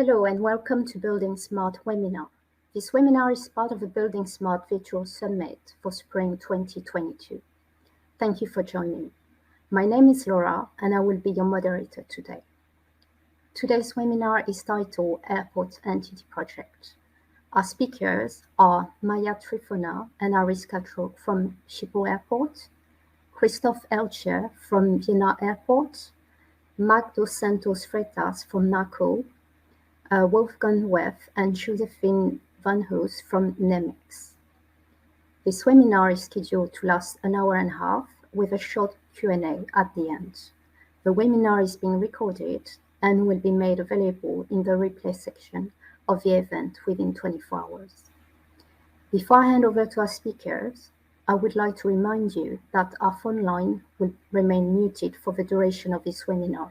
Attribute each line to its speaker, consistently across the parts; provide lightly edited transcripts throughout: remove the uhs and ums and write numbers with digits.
Speaker 1: Hello and welcome to buildingSMART webinar. This webinar is part of the buildingSMART Virtual Summit for Spring 2022. Thank you for joining. My name is Laura and I will be your moderator today. Today's webinar is titled Airport Entity Project. Our speakers are Tryfona and Arisca Droog from Schiphol Airport, Christoph Eichler from Vienna Airport, Santos Freitas from NACO, Wolfgang Weff and Josephine Van Hoos from Nemex. This webinar is scheduled to last an hour and a half with a short Q&A at the end. The webinar is being recorded and will be made available in the replay section of the event within 24 hours. Before I hand over to our speakers, I would like to remind you that our phone line will remain muted for the duration of this webinar.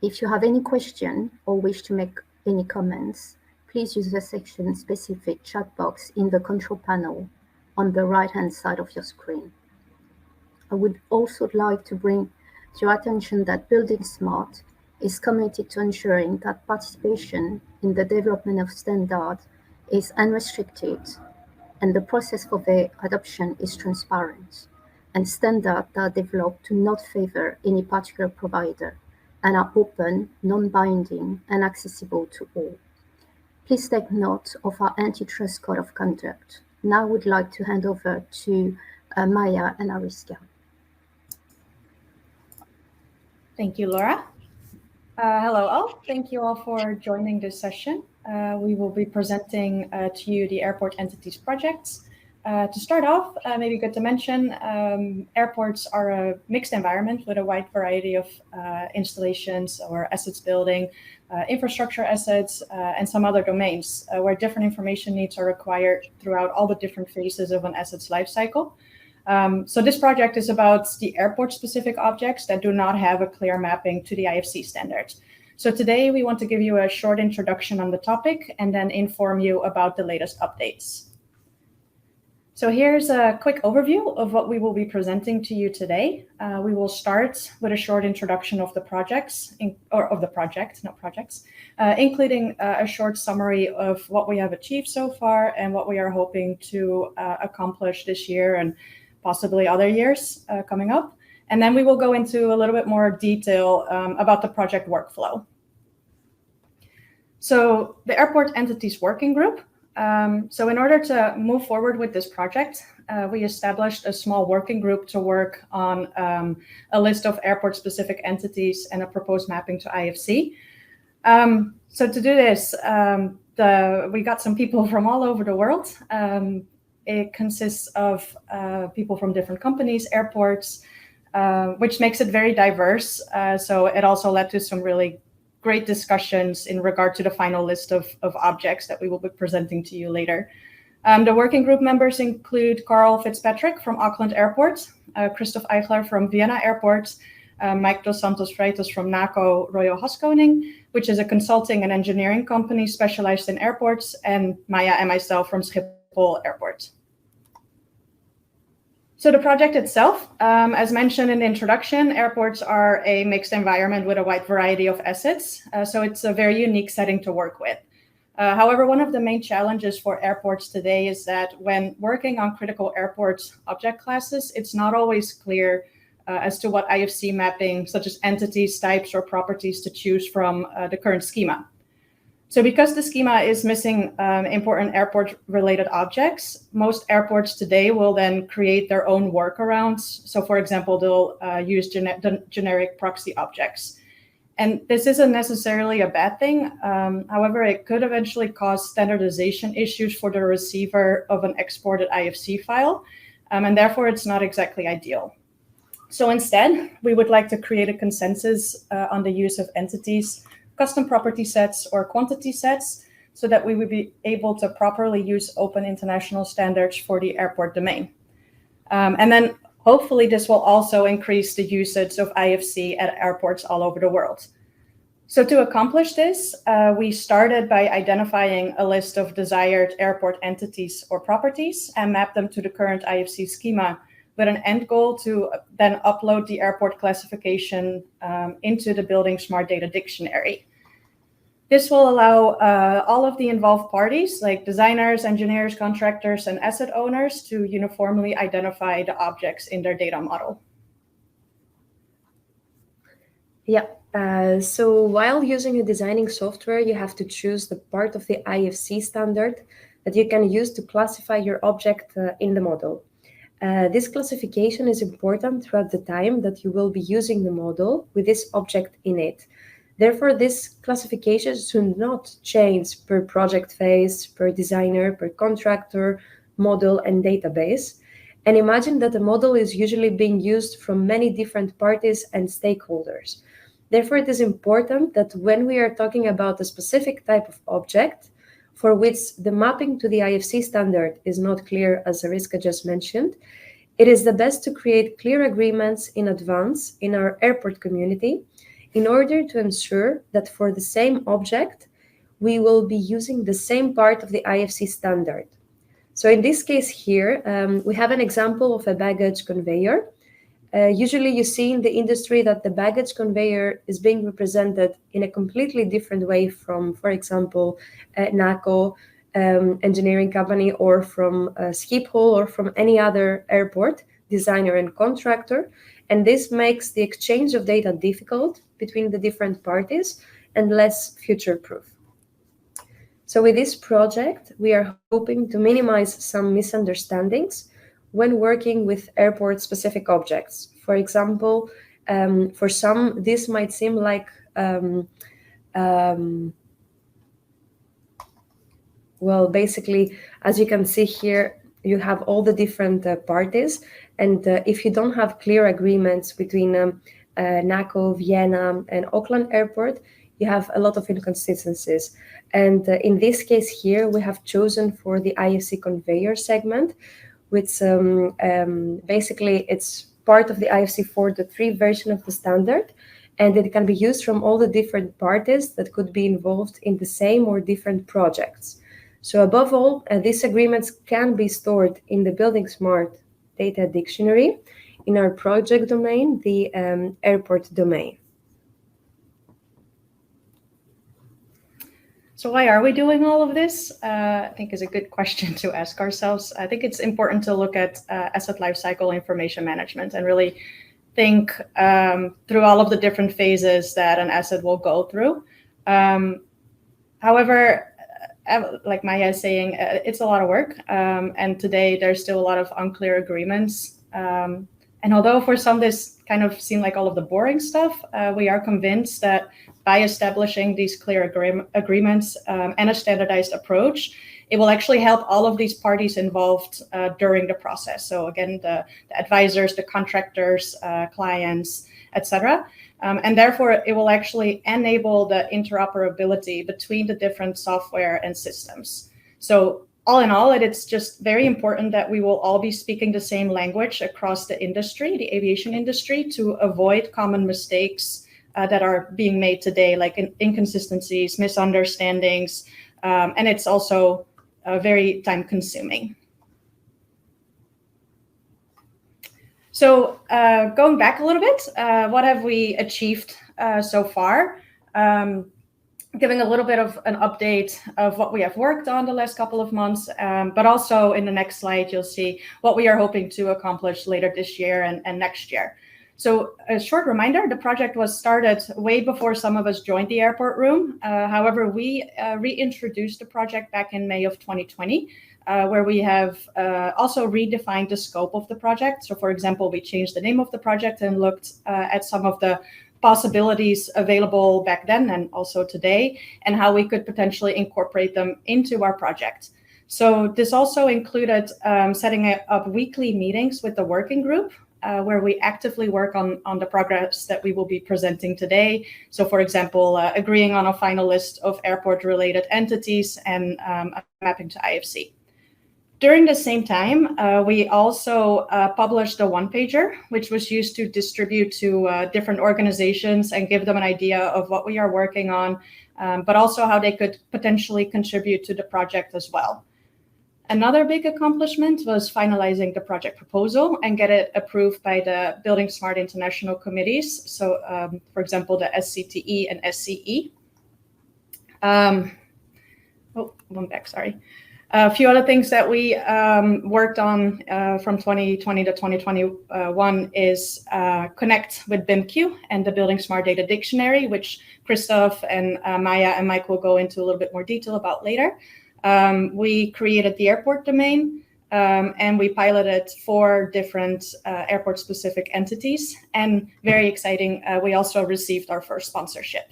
Speaker 1: If you have any question or wish to make any comments, please use the section-specific chat box in the control panel on the right-hand side of your screen. I would also like to bring to your attention that buildingSMART is committed to ensuring that participation in the development of standards is unrestricted and the process for their adoption is transparent, and standards that are developed do not favor any particular provider and are open, non-binding, and accessible to all. Please take note of our antitrust code of conduct. Now I would like to hand over to Maya and Arisca.
Speaker 2: Thank you, Laura. Hello all. Thank you all for joining this session. We will be presenting to you the Airport Entities Projects. To start off, maybe good to mention, airports are a mixed environment with a wide variety of installations or assets building, infrastructure assets, and some other domains where different information needs are required throughout all the different phases of an asset's life cycle. So this project is about the airport-specific objects that do not have a clear mapping to the IFC standards. So today we want to give you a short introduction on the topic and then inform you about the latest updates. So here's a quick overview of what we will be presenting to you today. We will start with a short introduction of the projects, including a short summary of what we have achieved so far and what we are hoping to accomplish this year and possibly other years coming up. And then we will go into a little bit more detail about the project workflow. So the Airport Entities Working Group. So in order to move forward with this project, we established a small working group to work on a list of airport-specific entities and a proposed mapping to IFC. So to do this, we got some people from all over the world. It consists of people from different companies, airports, which makes it very diverse. So it also led to some really great discussions in regard to the final list of objects that we will be presenting to you later. The working group members include Carl Fitzpatrick from Auckland Airport, Christoph Eichler from Vienna Airport, Mike dos Santos Freitas from NACO Royal Haskoning, which is a consulting and engineering company specialized in airports, and Maya and myself from Schiphol Airport. So the project itself, as mentioned in the introduction, airports are a mixed environment with a wide variety of assets. So it's a very unique setting to work with. However, one of the main challenges for airports today is that when working on critical airports object classes, it's not always clear as to what IFC mapping, such as entities, types, or properties to choose from the current schema. So because the schema is missing important airport-related objects, most airports today will then create their own workarounds. So for example, they'll use generic proxy objects. And this isn't necessarily a bad thing. However, it could eventually cause standardization issues for the receiver of an exported IFC file. And therefore, it's not exactly ideal. So instead, we would like to create a consensus on the use of entities, custom property sets, or quantity sets, so that we would be able to properly use open international standards for the airport domain. And then hopefully this will also increase the usage of IFC at airports all over the world. So to accomplish this, we started by identifying a list of desired airport entities or properties and map them to the current IFC schema with an end goal to then upload the airport classification into the buildingSMART data dictionary. This will allow all of the involved parties, like designers, engineers, contractors, and asset owners, to uniformly identify the objects in their data model.
Speaker 3: Yeah, so while using a designing software, you have to choose the part of the IFC standard that you can use to classify your object in the model. This classification is important throughout the time that you will be using the model with this object in it. Therefore, this classification should not change per project phase, per designer, per contractor, model, and database. And imagine that the model is usually being used from many different parties and stakeholders. Therefore, it is important that when we are talking about a specific type of object, for which the mapping to the IFC standard is not clear, as Arisca just mentioned, it is the best to create clear agreements in advance in our airport community in order to ensure that for the same object, we will be using the same part of the IFC standard. So in this case here, we have an example of a baggage conveyor. Usually you see in the industry that the baggage conveyor is being represented in a completely different way from, for example, NACO engineering company, or from Schiphol, or from any other airport designer and contractor. And this makes the exchange of data difficult between the different parties and less future-proof. So with this project, we are hoping to minimize some misunderstandings when working with airport-specific objects. For example, for some, this might seem like well, basically, as you can see here, you have all the different parties. And if you don't have clear agreements between NACO, Vienna, and Auckland Airport, you have a lot of inconsistencies. And in this case here, we have chosen for the IFC conveyor segment, which basically it's part of the IFC 4.3 version of the standard. And it can be used from all the different parties that could be involved in the same or different projects. So above all, these agreements can be stored in the buildingSMART data dictionary in our project domain, the airport domain.
Speaker 2: So why are we doing all of this? I think is a good question to ask ourselves. I think it's important to look at asset lifecycle information management and really think through all of the different phases that an asset will go through. However, like Maya is saying, it's a lot of work. And today there's still a lot of unclear agreements. And although for some this kind of seemed like all of the boring stuff, we are convinced that by establishing these clear agreements and a standardized approach, it will actually help all of these parties involved during the process. So again, the advisors, the contractors, clients, etc. And therefore, it will actually enable the interoperability between the different software and systems. So all in all, it's just very important that we will all be speaking the same language across the industry, the aviation industry, to avoid common mistakes that are being made today, like inconsistencies, misunderstandings, and it's also very time-consuming. So going back a little bit, what have we achieved so far? Giving a little bit of an update of what we have worked on the last couple of months, but also in the next slide, you'll see what we are hoping to accomplish later this year and next year. So a short reminder, the project was started way before some of us joined the airport room. However, we reintroduced the project back in May of 2020, where we have also redefined the scope of the project. So for example, we changed the name of the project and looked at some of the possibilities available back then and also today, and how we could potentially incorporate them into our project. So this also included setting up weekly meetings with the working group, where we actively work on the progress that we will be presenting today. So for example, agreeing on a final list of airport-related entities and mapping to IFC. During the same time, we also published a one-pager, which was used to distribute to different organizations and give them an idea of what we are working on, but also how they could potentially contribute to the project as well. Another big accomplishment was finalizing the project proposal and get it approved by the buildingSMART international committees. So, for example, the SCTE and SCE. One back, sorry. A few other things that we worked on from 2020 to 2021 is connect with BIMQ and the buildingSMART Data Dictionary, which Christoph and Maya and Mike will go into a little bit more detail about later. We created the airport domain, and we piloted 4 different airport-specific entities. And very exciting, we also received our first sponsorship.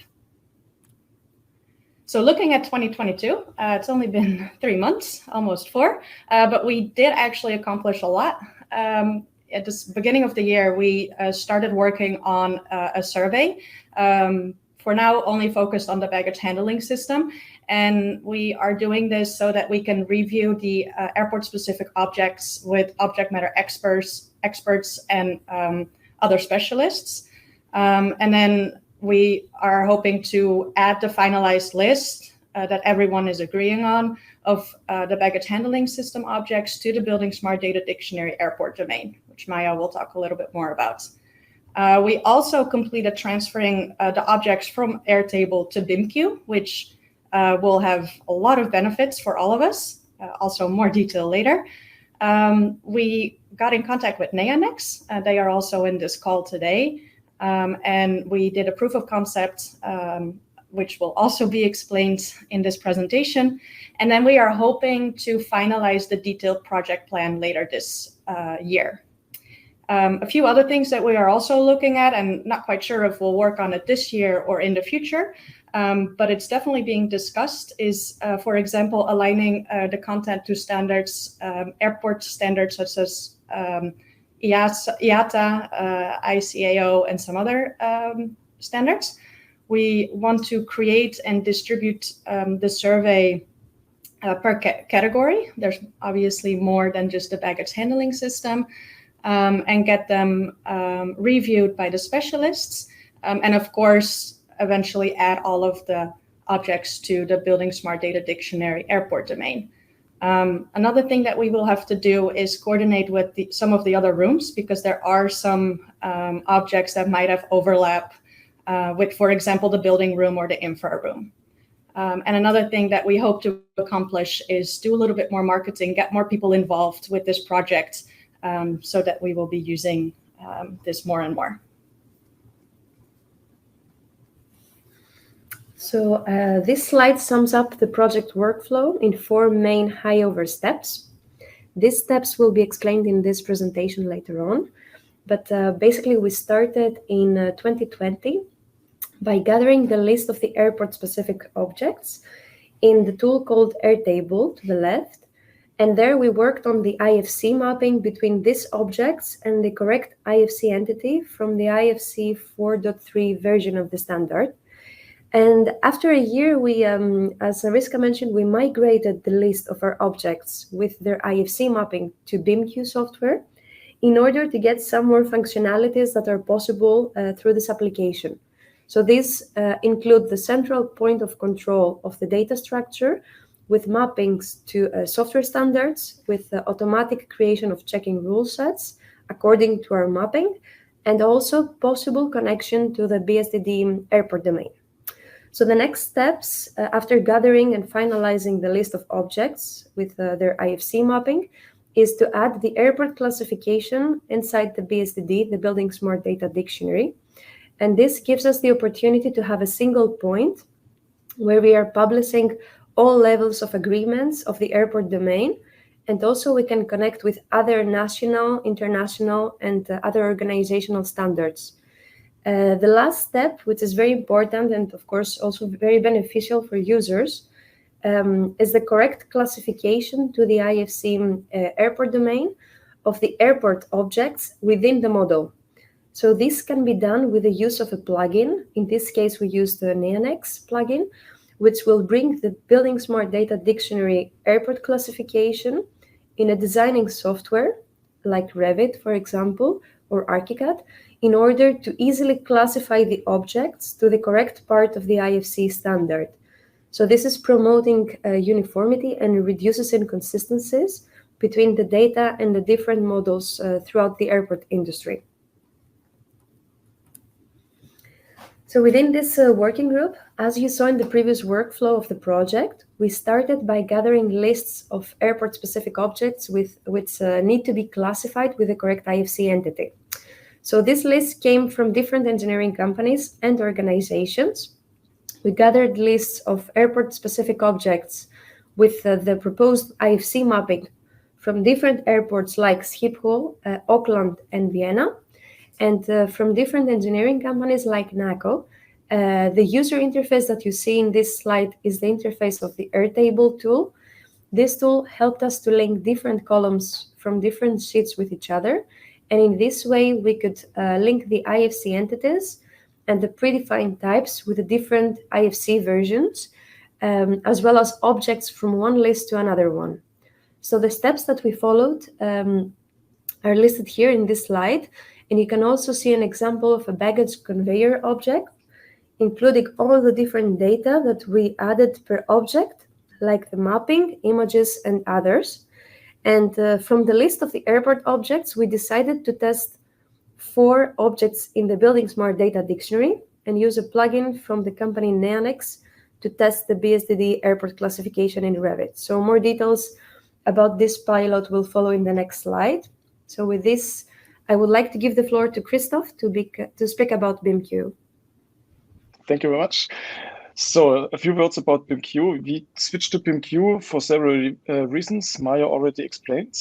Speaker 2: So looking at 2022, it's only been 3 months, almost 4, but we did actually accomplish a lot. At the beginning of the year, we started working on a survey, for now only focused on the baggage handling system. And we are doing this so that we can review the airport-specific objects with object matter experts and other specialists. And then we are hoping to add the finalized list that everyone is agreeing on of the baggage handling system objects to the buildingSMART Data Dictionary airport domain, which Maya will talk a little bit more about. We also completed transferring the objects from Airtable to BIMQ, which will have a lot of benefits for all of us, also more detail later. We got in contact with Neonex. They are also in this call today. And we did a proof of concept, which will also be explained in this presentation. And then we are hoping to finalize the detailed project plan later this year. A few other things that we are also looking at, and not quite sure if we'll work on it this year or in the future, but it's definitely being discussed, is, for example, aligning the content to standards, airport standards such as IATA, ICAO, and some other standards. We want to create and distribute the survey per category. There's obviously more than just the baggage handling system, and get them reviewed by the specialists. And of course, eventually add all of the objects to the buildingSMART Data Dictionary airport domain. Another thing that we will have to do is coordinate with some of the other rooms, because there are some objects that might have overlap with, for example, the building room or the infra room. And another thing that we hope to accomplish is do a little bit more marketing, get more people involved with this project, so that we will be using this more and more.
Speaker 3: So this slide sums up the project workflow in 4 main high-over steps. These steps will be explained in this presentation later on. But basically, we started in 2020 by gathering the list of the airport-specific objects in the tool called Airtable to the left. And there we worked on the IFC mapping between these objects and the correct IFC entity from the IFC 4.3 version of the standard. And after a year, we, as Arisca mentioned, we migrated the list of our objects with their IFC mapping to BIMQ software in order to get some more functionalities that are possible through this application. So these include the central point of control of the data structure with mappings to software standards, with automatic creation of checking rule sets according to our mapping, and also possible connection to the BSDD airport domain. So the next steps, after gathering and finalizing the list of objects with their IFC mapping, is to add the airport classification inside the BSDD, the buildingSMART Data Dictionary. And this gives us the opportunity to have a single point where we are publishing all levels of agreements of the airport domain. And also we can connect with other national, international, and other organizational standards. The last step, which is very important and of course also very beneficial for users, is the correct classification to the IFC airport domain of the airport objects within the model. So this can be done with the use of a plugin. In this case, we use the Neonex plugin, which will bring the buildingSMART Data Dictionary airport classification in a designing software like Revit, for example, or ArchiCAD, in order to easily classify the objects to the correct part of the IFC standard. So this is promoting uniformity and reduces inconsistencies between the data and the different models throughout the airport industry. So within this working group, as you saw in the previous workflow of the project, we started by gathering lists of airport-specific objects which need to be classified with the correct IFC entity. So this list came from different engineering companies and organizations. We gathered lists of airport-specific objects with the proposed IFC mapping from different airports like Schiphol, Auckland, and Vienna, and from different engineering companies like NACO. The user interface that you see in this slide is the interface of the Airtable tool. This tool helped us to link different columns from different sheets with each other, and in this way we could link the IFC entities and the predefined types with the different IFC versions, as well as objects from one list to another one. So the steps that we followed are listed here in this slide, and you can also see an example of a baggage conveyor object, including all the different data that we added per object, like the mapping, images, and others. And from the list of the airport objects, we decided to test 4 objects in the buildingSMART data dictionary and use a plugin from the company Neanex to test the BSDD airport classification in Revit. So more details about this pilot will follow in the next slide. So with this, I would like to give the floor to Christoph to speak about BIMQ.
Speaker 4: Thank you very much. So a few words about BIMQ. We switched to BIMQ for several reasons. Maya already explained.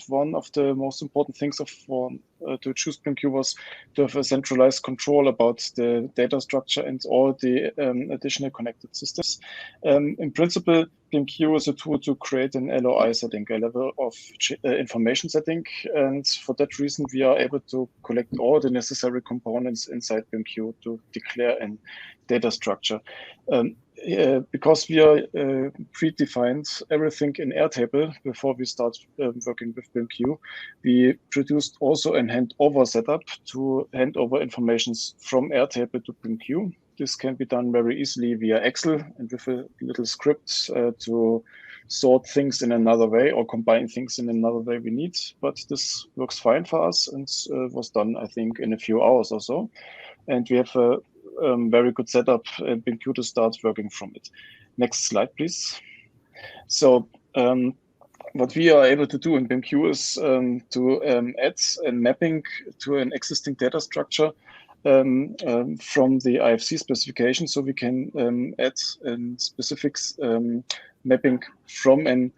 Speaker 4: One of the most important things to choose BIMQ was to have a centralized control about the data structure and all the additional connected systems. In principle, BIMQ is a tool to create an LOI setting, a level of information setting. And for that reason, we are able to collect all the necessary components inside BIMQ to declare a data structure. Because we are predefined everything in Airtable before we start working with BIMQ, we produced also a handover setup to hand over information from Airtable to BIMQ. This can be done very easily via Excel and with a little script to sort things in another way or combine things in another way we need. But this works fine for us and was done, I think, in a few hours or so. And we have a very good setup in BIMQ to start working from it. Next slide, please. So what we are able to do in BIMQ is to add a mapping to an existing data structure from the IFC specification. So we can add a specific mapping from an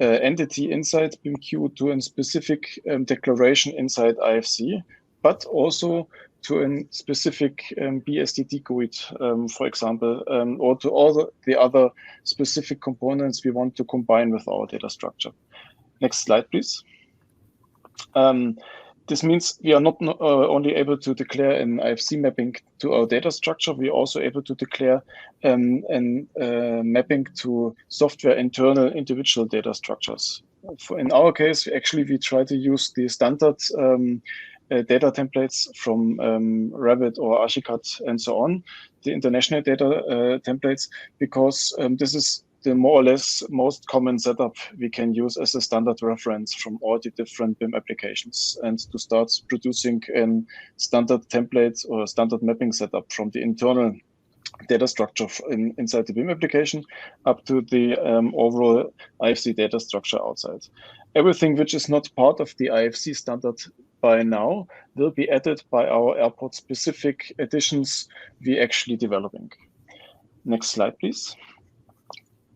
Speaker 4: entity inside BIMQ to a specific declaration inside IFC, but also to a specific BSDD GUID, for example, or to all the other specific components we want to combine with our data structure. Next slide, please. This means we are not only able to declare an IFC mapping to our data structure, we are also able to declare a mapping to software internal individual data structures. In our case, we try to use the standard data templates from Revit or Archicad and so on, the international data templates, because this is the more or less most common setup we can use as a standard reference from all the different BIM applications, and to start producing a standard template or standard mapping setup from the internal data structure inside the BIM application up to the overall IFC data structure outside. Everything which is not part of the IFC standard by now will be added by our airport-specific additions we actually developing. Next slide, please.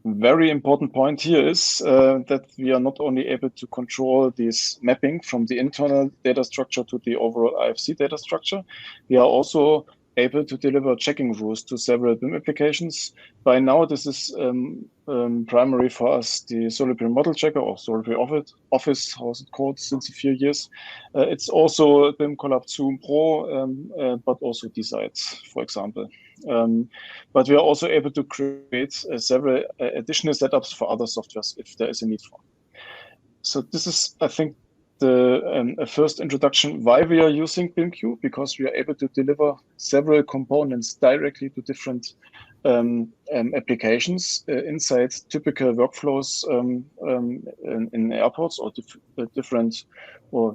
Speaker 4: Very important point here is that we are not only able to control this mapping from the internal data structure to the overall IFC data structure, we are also able to deliver checking rules to several BIM applications. By now, this is primary for us, the Solibri Model Checker or Solibri Office, how is it called, since a few years. It's also BIM Collab Zoom Pro, but also DSites, for example. But we are also able to create several additional setups for other softwares if there is a need for. So this is, I think, the first introduction why we are using BIMQ, because we are able to deliver several components directly to different applications inside typical workflows in airports, or different or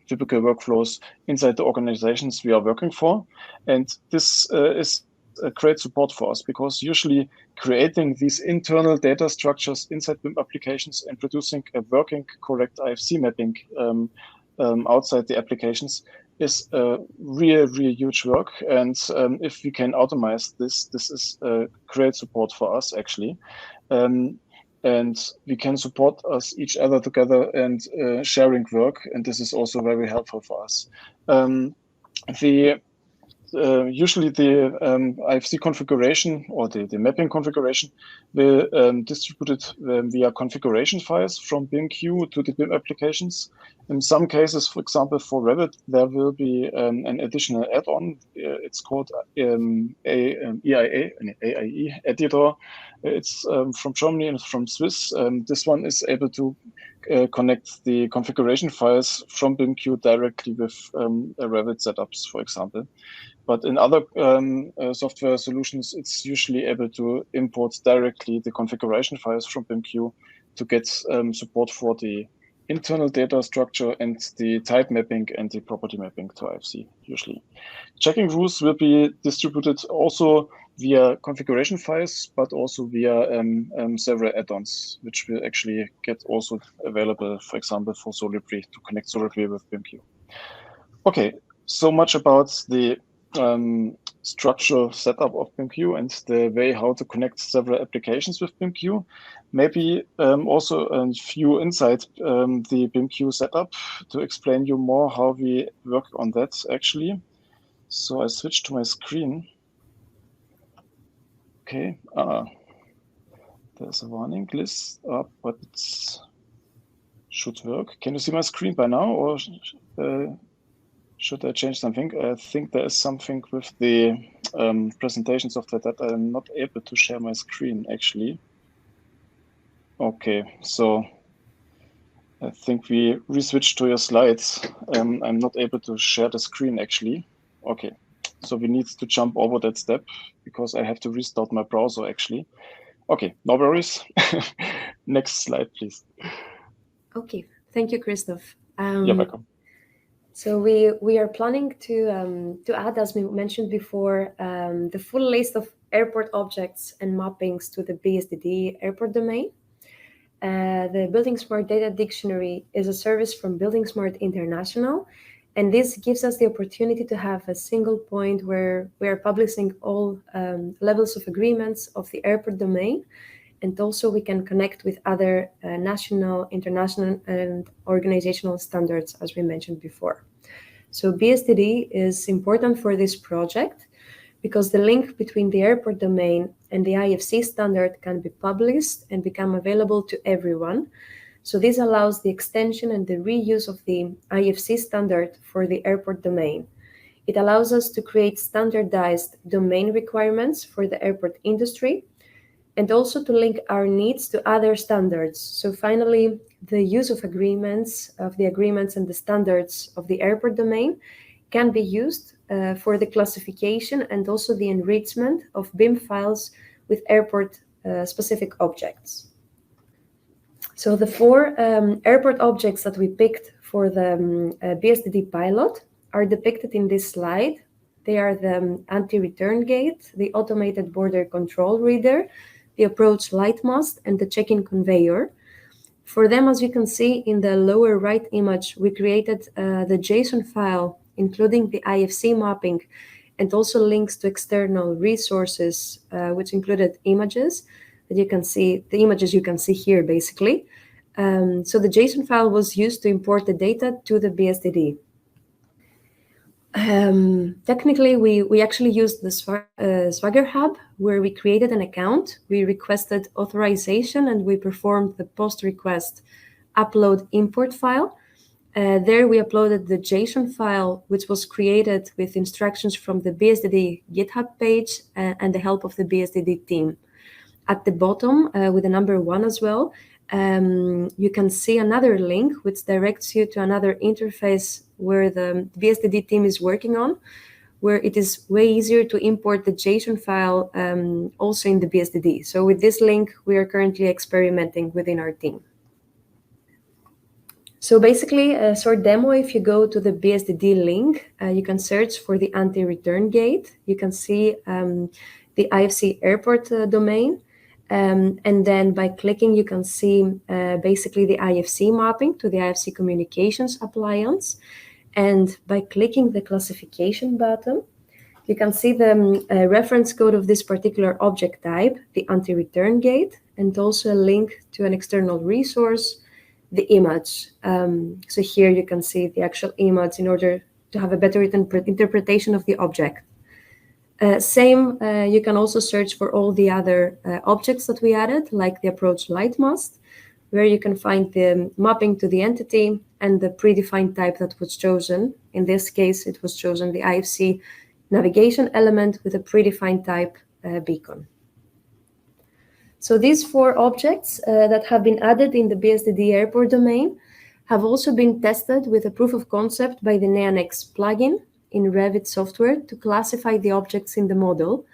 Speaker 4: typical workflows inside the organizations we are working for. And this is a great support for us, because usually creating these internal data structures inside BIM applications and producing a working correct IFC mapping outside the applications is a really huge work. And if we can automate this is a great support for us, actually. And we can support us each other together and sharing work. And this is also very helpful for us. Usually the IFC configuration, or the mapping configuration, will distribute it via configuration files from BIMQ to the BIM applications. In some cases, for example, for Revit, there will be an additional add-on. It's called AIE editor. It's from Germany and from Swiss. This one is able to connect the configuration files from BIMQ directly with Revit setups, for example. But in other software solutions, it's usually able to import directly the configuration files from BIMQ to get support for the internal data structure and the type mapping and the property mapping to IFC, usually. Checking rules will be distributed also via configuration files, but also via several add-ons, which will actually get also available, for example, for Solibri, to connect Solibri with BIMQ. Okay, so much about the structural setup of BIMQ and the way how to connect several applications with BIMQ. Maybe also a few inside the BIMQ setup to explain you more how we work on that, actually. So I switch to my screen. Okay, there's a warning list up, but it should work. Can you see my screen by now, or should I change something? I think there is something with the presentation software that I'm not able to share my screen, actually. Okay, so I think we reswitch to your slides. I'm not able to share the screen, actually. Okay, so we need to jump over that step because I have to restart my browser, actually. Okay, no worries. Next slide, please.
Speaker 3: Okay, thank you, Christoph.
Speaker 4: You're welcome.
Speaker 3: So we are planning to add, as we mentioned before, the full list of airport objects and mappings to the BSDD airport domain. The buildingSMART Data Dictionary is a service from buildingSMART International, and this gives us the opportunity to have a single point where we are publishing all levels of agreements of the airport domain, and also we can connect with other national, international, and organizational standards, as we mentioned before. So BSDD is important for this project because the link between the airport domain and the IFC standard can be published and become available to everyone. So this allows the extension and the reuse of the IFC standard for the airport domain. It allows us to create standardized domain requirements for the airport industry, and also to link our needs to other standards. So finally, the use of agreements, of the agreements and the standards of the airport domain can be used for the classification and also the enrichment of BIM files with airport specific objects. So the four airport objects that we picked for the BSDD pilot are depicted in this slide. They are the anti-return gate, the automated border control reader, the approach light mast, and the check-in conveyor. For them, as you can see in the lower right image, we created the JSON file, including the IFC mapping, and also links to external resources, which included images that you can see, the images you can see here, basically. So the JSON file was used to import the data to the BSDD. Technically, we actually used the Swagger Hub, where we created an account, we requested authorization, and we performed the post-request upload import file. There we uploaded the JSON file, which was created with instructions from the BSDD GitHub page and the help of the BSDD team. At the bottom, with the number 1 as well, you can see another link which directs you to another interface where the BSDD team is working on. where it is way easier to import the JSON file also in the BSDD. So with this link, we are currently experimenting within our team. So basically, a short demo, if you go to the BSDD link, you can search for the anti-return gate. You can see the IFC airport domain. And then by clicking, you can see basically the IFC mapping to the IFC communications appliance. And by clicking the classification button, you can see the reference code of this particular object type, the anti-return gate, and also a link to an external resource, the image. So here you can see the actual image in order to have a better interpretation of the object. You can also search for all the other objects that we added, like the approach light mast, where you can find the mapping to the entity and the predefined type that was chosen. In this case, it was chosen the IFC navigation element with a predefined type beacon. So these 4 objects that have been added in the BSDD airport domain have also been tested with a proof of concept by the NeoNex plugin in Revit software to classify the objects in the model.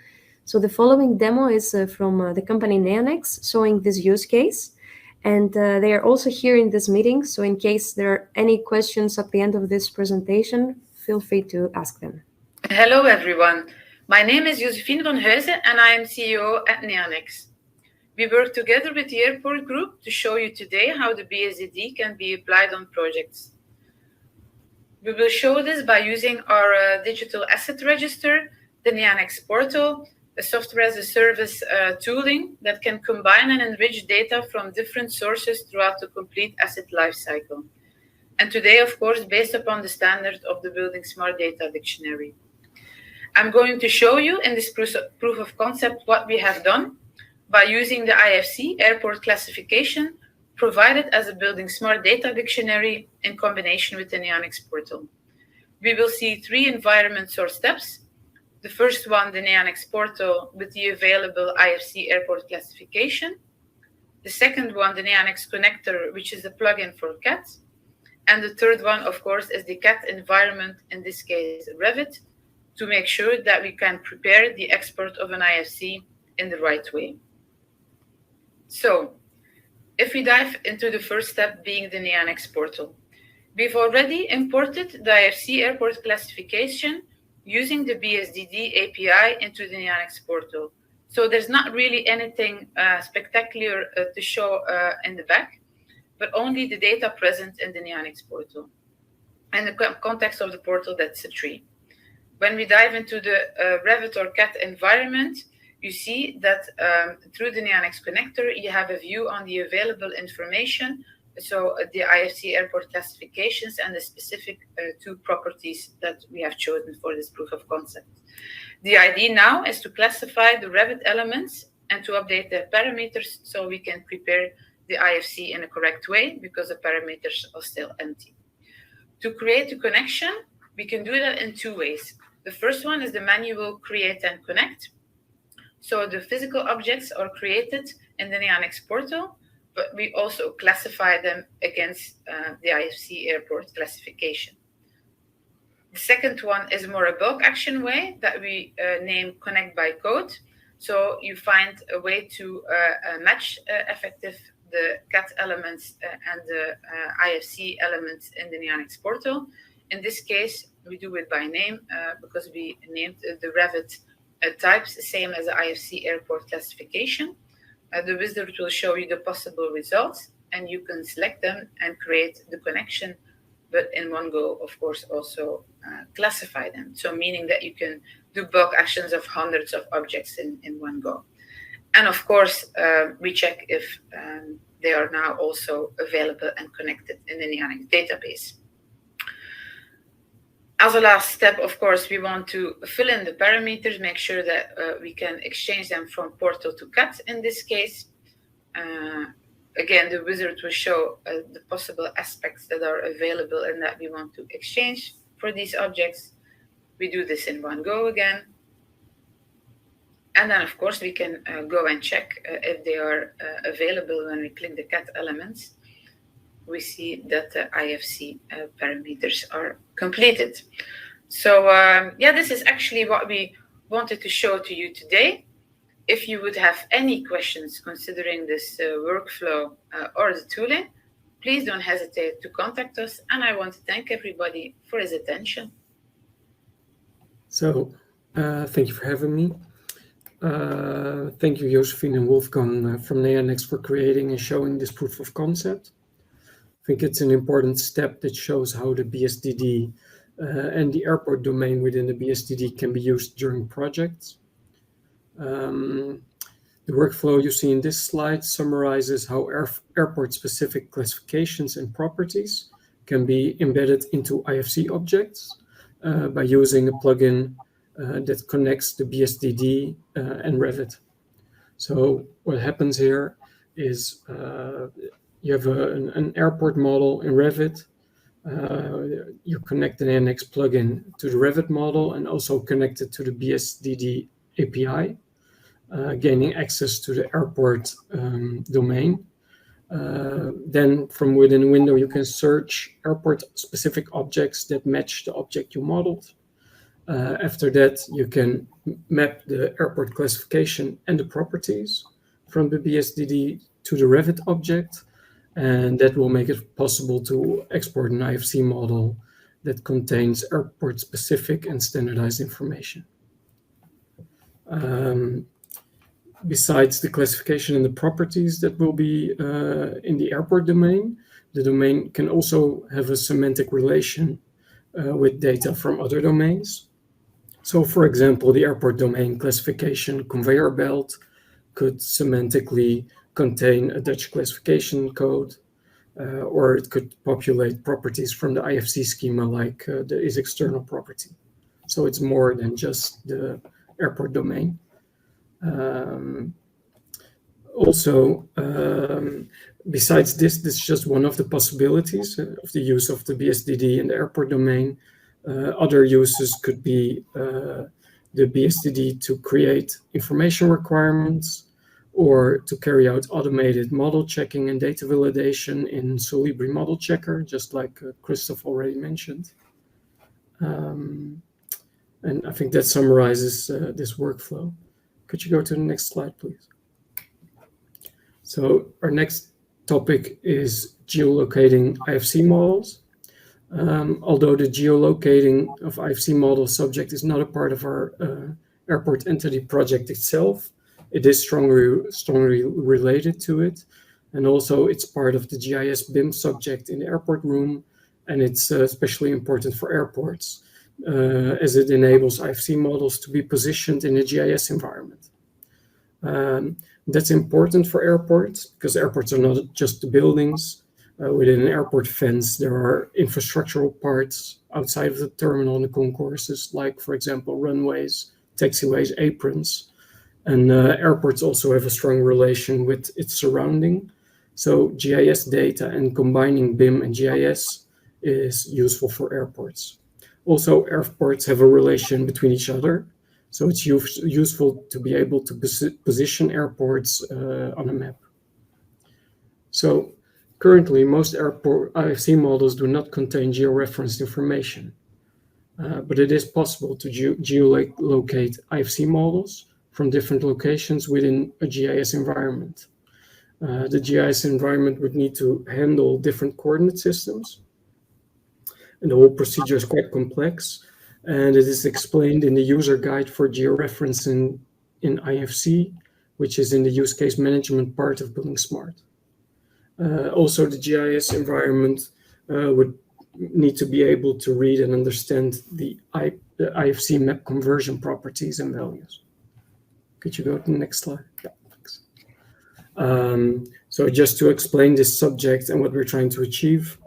Speaker 3: So the following demo is from the company NeoNex showing this use case. And they are also here in this meeting. So in case there are any questions at the end of this presentation, feel free to ask them.
Speaker 5: Hello, everyone. My name is Josephine van Huysen, and I am CEO at NeoNex. We work together with the airport group to show you today how the BSDD can be applied on projects. We will show this by using our digital asset register, the NeoNex portal, a software as a service tooling that can combine and enrich data from different sources throughout the complete asset lifecycle. And today, of course, based upon the standard of the buildingSMART data dictionary. I'm going to show you in this proof of concept what we have done by using the IFC airport classification provided as a buildingSMART data dictionary in combination with the NeoNex portal. We will see 3 environment source steps. The first one, the NeoNex portal with the available IFC airport classification. The second one, the NeoNex connector, which is a plugin for CAT. And the third one, of course, is the CAT environment, in this case, Revit, to make sure that we can prepare the export of an IFC in the right way. So, if we dive into the first step being the NeoNex portal, we've already imported the IFC airport classification using the BSDD API into the NeoNex portal. So there's not really anything spectacular to show in the back, but only the data present in the NeoNex portal. In the context of the portal, that's a tree. When we dive into the Revit or CAT environment, you see that through the NeoNex connector, you have a view on the available information, so the IFC airport classifications and the specific 2 properties that we have chosen for this proof of concept. The idea now is to classify the Revit elements and to update the parameters so we can prepare the IFC in a correct way because the parameters are still empty. To create a connection, we can do that in 2 ways. The first one is the manual create and connect. So the physical objects are created in the NeoNex portal, but we also classify them against the IFC airport classification. The second one is more a bulk action way that we name connect by code. So you find a way to match effective the CAT elements and the IFC elements in the NeoNex portal. In this case, we do it by name because we named the Revit types the same as the IFC airport classification. The wizard will show you the possible results, and you can select them and create the connection, but in one go, of course, also classify them. So meaning that you can do bulk actions of hundreds of objects in one go. And of course, we check if they are now also available and connected in the NeoNex database. As a last step, of course, we want to fill in the parameters, make sure that we can exchange them from portal to CAT in this case. Again, the wizard will show the possible aspects that are available and that we want to exchange for these objects. We do this in one go again. And then, of course, we can go and check if they are available when we click the CAT elements. We see that the IFC parameters are completed. So yeah, this is actually what we wanted to show to you today. If you would have any questions considering this workflow or the tooling, please don't hesitate to contact us. And I want to thank everybody for his attention.
Speaker 6: So thank you for having me. Thank you, Josephine and Wolfgang from Neonex for creating and showing this proof of concept. I think it's an important step that shows how the BSDD and the airport domain within the BSDD can be used during projects. The workflow you see in this slide summarizes how airport-specific classifications and properties can be embedded into IFC objects by using a plugin that connects the BSDD and Revit. So what happens here is you have an airport model in Revit. You connect an NX plugin to the Revit model and also connect it to the BSDD API, gaining access to the airport domain. Then from within a window, you can search airport-specific objects that match the object you modeled. After that, you can map the airport classification and the properties from the BSDD to the Revit object, and that will make it possible to export an IFC model that contains airport-specific and standardized information. Besides the classification and the properties that will be in the airport domain, the domain can also have a semantic relation with data from other domains. So, for example, the airport domain classification conveyor belt could semantically contain a Dutch classification code, or it could populate properties from the IFC schema like the is external property. So it's more than just the airport domain. Besides this is just one of the possibilities of the use of the BSDD in the airport domain. Other uses could be the BSDD to create information requirements or to carry out automated model checking and data validation in Solibri Model Checker, just like Christoph already mentioned. And I think that summarizes this workflow. Could you go to the next slide, please? So our next topic is geolocating IFC models. Although the geolocating of IFC model subject is not a part of our airport entity project itself, it is strongly related to it. And also it's part of the GIS BIM subject in the airport room, and it's especially important for airports as it enables IFC models to be positioned in a GIS environment. That's important for airports because airports are not just the buildings. Within an airport fence, there are infrastructural parts outside of the terminal and the concourses, like, for example, runways, taxiways, aprons. And airports also have a strong relation with its surrounding. So GIS data and combining BIM and GIS is useful for airports. Also, airports have a relation between each other. So it's useful to be able to position airports on a map. So currently, most airport IFC models do not contain georeferenced information, but it is possible to geolocate IFC models from different locations within a GIS environment. The GIS environment would need to handle different coordinate systems, and the whole procedure is quite complex, and it is explained in the user guide for georeferencing in IFC, which is in the use case management part of buildingSMART. Also, the GIS environment would need to be able to read and understand the IFC map conversion properties and values. Could you go to the next slide? Yeah, thanks. So just to explain this subject and what we're trying to achieve,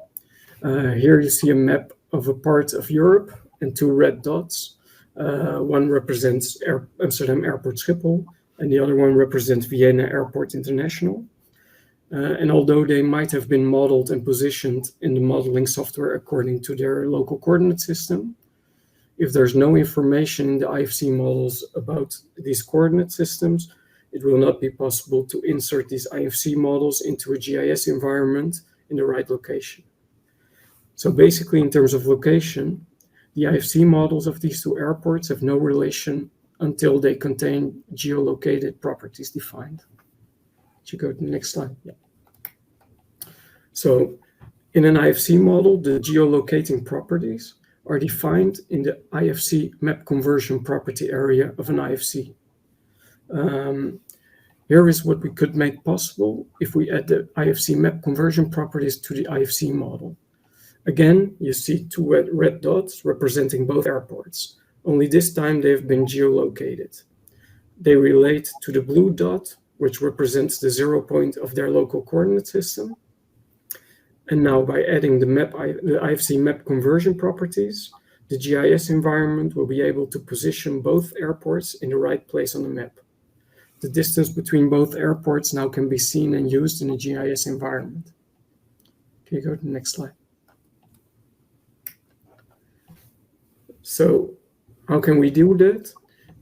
Speaker 6: here you see a map of a part of Europe and two red dots. One represents Amsterdam Airport Schiphol, and the other one represents Vienna Airport International. And although they might have been modeled and positioned in the modeling software according to their local coordinate system, if there's no information in the IFC models about these coordinate systems, it will not be possible to insert these IFC models into a GIS environment in the right location. So basically, in terms of location, the IFC models of these two airports have no relation until they contain geolocated properties defined. Should you go to the next slide? Yeah. So in an IFC model, the geolocating properties are defined in the IFC map conversion property area of an IFC. Here is what we could make possible if we add the IFC map conversion properties to the IFC model. Again, you see two red dots representing both airports, only this time they've been geolocated. They relate to the blue dot, which represents the 0 point of their local coordinate system. And now by adding the IFC map conversion properties, the GIS environment will be able to position both airports in the right place on the map. The distance between both airports now can be seen and used in a GIS environment. Can you go to the next slide? So how can we do that?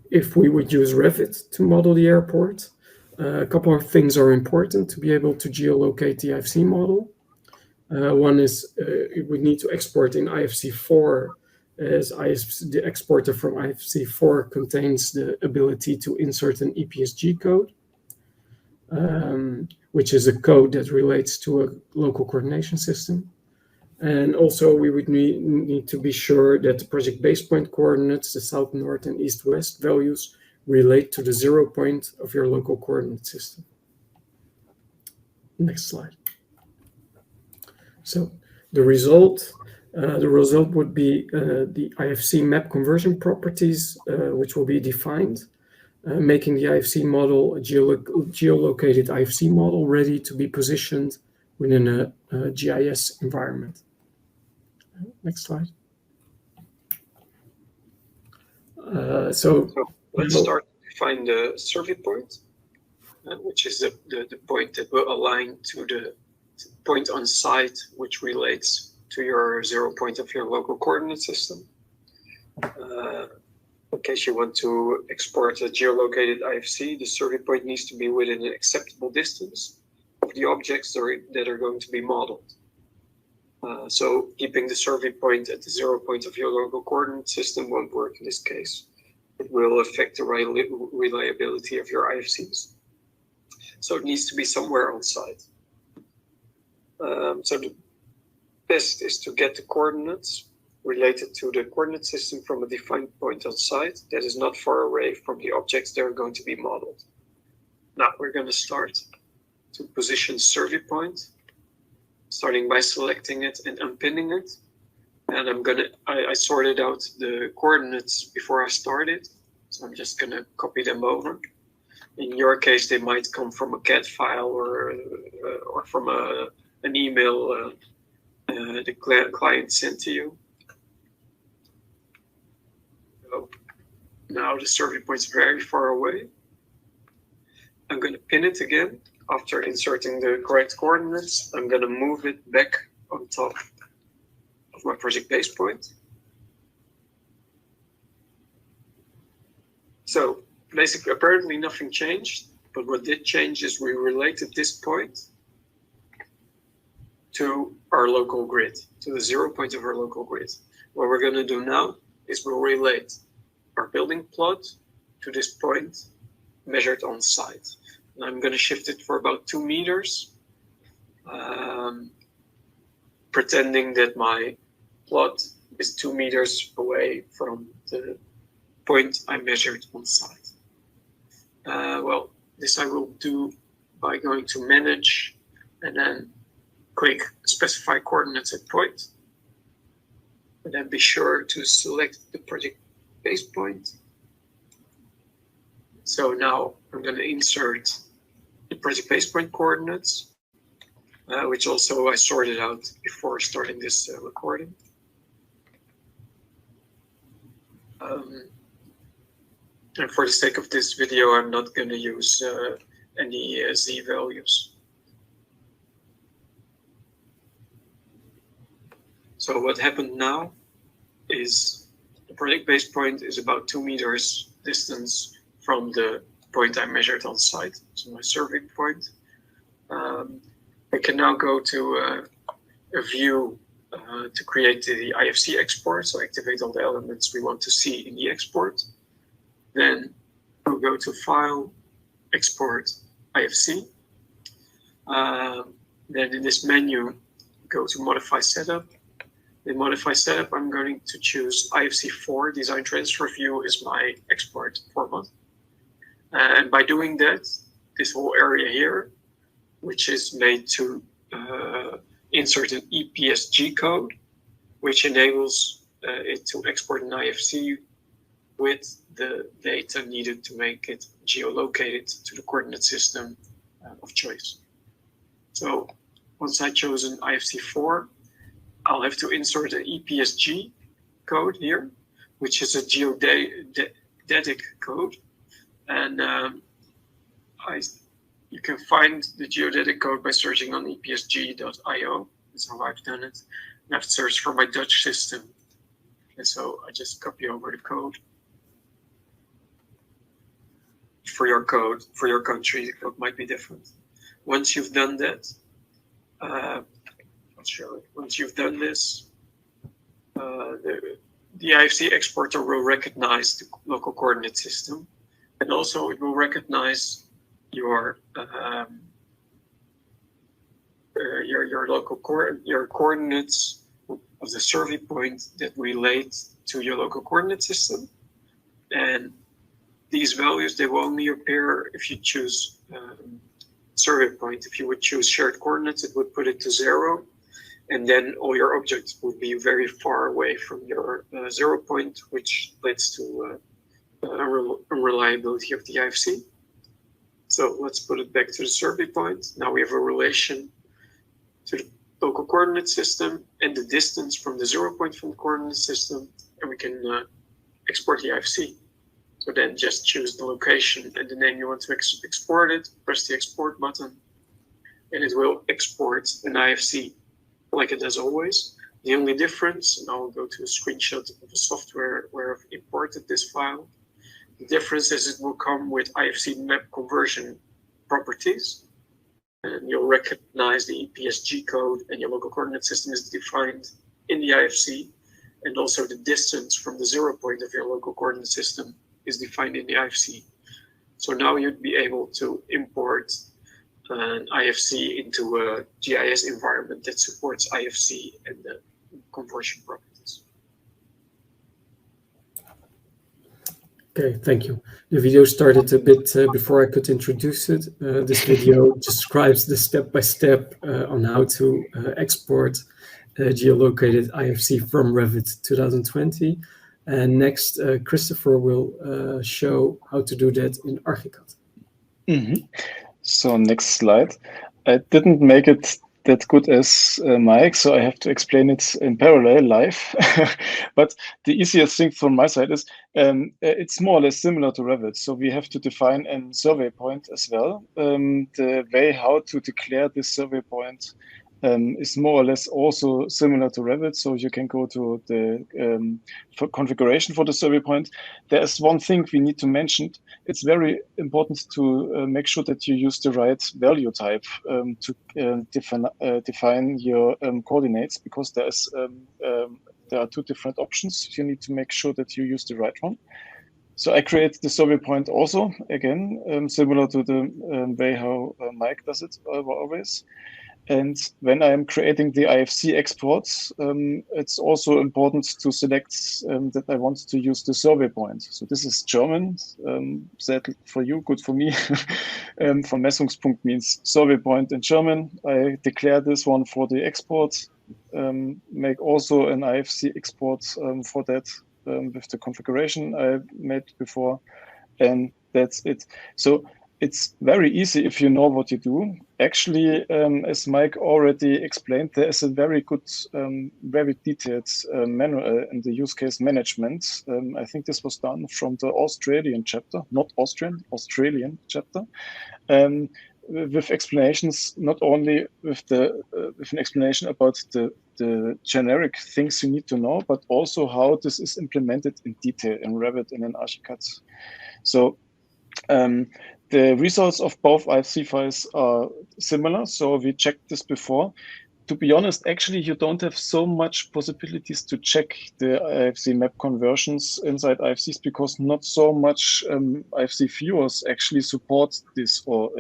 Speaker 6: If we would use Revit to model the airport, a couple of things are important to be able to geolocate the IFC model. One is we need to export in IFC4, as the exporter from IFC4 contains the ability to insert an EPSG code, which is a code that relates to a local coordination system. And also we would need to be sure that the project base point coordinates, the south, north, and east, west values relate to the 0 point of your local coordinate system. Next slide. So the result would be the IFC map conversion properties, which will be defined, making the IFC model a geolocated IFC model ready to be positioned within a GIS environment. Next slide. So
Speaker 7: let's start to define the survey point, which is the point that will align to the point on site, which relates to your 0 point of your local coordinate system. In case you want to export a geolocated IFC, the survey point needs to be within an acceptable distance of the objects that are going to be modeled. So keeping the survey point at the 0 point of your local coordinate system won't work in this case. It will affect the reliability of your IFCs. So it needs to be somewhere on site. So the best is to get the coordinates related to the coordinate system from a defined point on site that is not far away from the objects that are going to be modeled. Now we're going to start to position survey point, starting by selecting it and unpinning it. And I sorted out the coordinates before I started, so I'm just going to copy them over. In your case, they might come from a CAD file or from an email the client sent to you. So now the survey point's very far away. I'm going to pin it again. After inserting the correct coordinates, I'm going to move it back on top of my project base point. So basically, apparently nothing changed, but what did change is we related this point to our local grid, to the 0 point of our local grid. What we're going to do now is we'll relate our building plot to this point measured on site. And I'm going to shift it for about 2 meters, pretending that my plot is 2 meters away from the point I measured on site. Well, this I will do by going to Manage and then click Specify Coordinates at Point. And then be sure to select the project base point. So now I'm going to insert the project base point coordinates, which also I sorted out before starting this recording. And for the sake of this video, I'm not going to use any Z values. So what happened now is the project base point is about 2 meters distance from the point I measured on site, so my survey point. I can now go to a view to create the IFC export, so activate all the elements we want to see in the export. Then we'll go to File, Export IFC. Then in this menu, go to Modify Setup. In Modify Setup, I'm going to choose IFC4, Design Transfer View is my export format. And by doing that, this whole area here, which is made to insert an EPSG code, which enables it to export an IFC with the data needed to make it geolocated to the coordinate system of choice. So once I've chosen IFC4, I'll have to insert an EPSG code here, which is a geodetic code. And you can find the geodetic code by searching on epsg.io. That's how I've done it. And I've searched for my Dutch system. And so I just copy over the code. For your code, for your country, the code might be different. Once you've done that, once you've done this, the IFC exporter will recognize the local coordinate system, and also it will recognize your local coordinates of the survey point that relate to your local coordinate system. And these values, they will only appear if you choose survey point. If you would choose shared coordinates, it would put it to 0. And then all your objects would be very far away from your 0 point, which leads to unreliability of the IFC. So let's put it back to the survey point. Now we have a relation to the local coordinate system and the distance from the 0 point from the coordinate system, and we can export the IFC. So then just choose the location and the name you want to export it, press the export button, and it will export an IFC like it does always. The only difference, and I'll go to a screenshot of the software where I've imported this file. The difference is it will come with IFC map conversion properties, and you'll recognize the EPSG code, and your local coordinate system is defined in the IFC, and also the distance from the 0 point of your local coordinate system is defined in the IFC. So now you'd be able to import an IFC into a GIS environment that supports IFC and the conversion properties.
Speaker 6: Okay, thank you. The video started a bit before I could introduce it. This video describes the step-by-step on how to export geolocated IFC from Revit 2020. And next, Christopher will show how to do that in Archicad.
Speaker 4: Mm-hmm. So next slide. I didn't make it that good as Mike, so I have to explain it in parallel live. But the easiest thing from my side is it's more or less similar to Revit. So we have to define a survey point as well. The way how to declare this survey point is more or less also similar to Revit. So you can go to the configuration for the survey point. There's one thing we need to mention. It's very important to make sure that you use the right value type to define your coordinates, because there are two different options. You need to make sure that you use the right one. So I create the survey point also, again, similar to the way how Mike does it always. And when I'm creating the IFC exports, it's also important to select that I want to use the survey point. So this is German, sad for you, good for me. Vermessungspunkt means survey point in German. I declare this one for the export, make also an IFC export for that with the configuration I made before, and that's it. So it's very easy if you know what you do. Actually, as Mike already explained, there is a very good, very detailed manual in the use case management. I think this was done from the Australian chapter, not Austrian, Australian chapter, with explanations, not only with an explanation about the generic things you need to know, but also how this is implemented in detail in Revit and in Archicad. So the results of both IFC files are similar. So we checked this before. to be honest, actually, you don't have so much possibilities to check the IFC map conversions inside IFCs because not so much IFC viewers actually support this or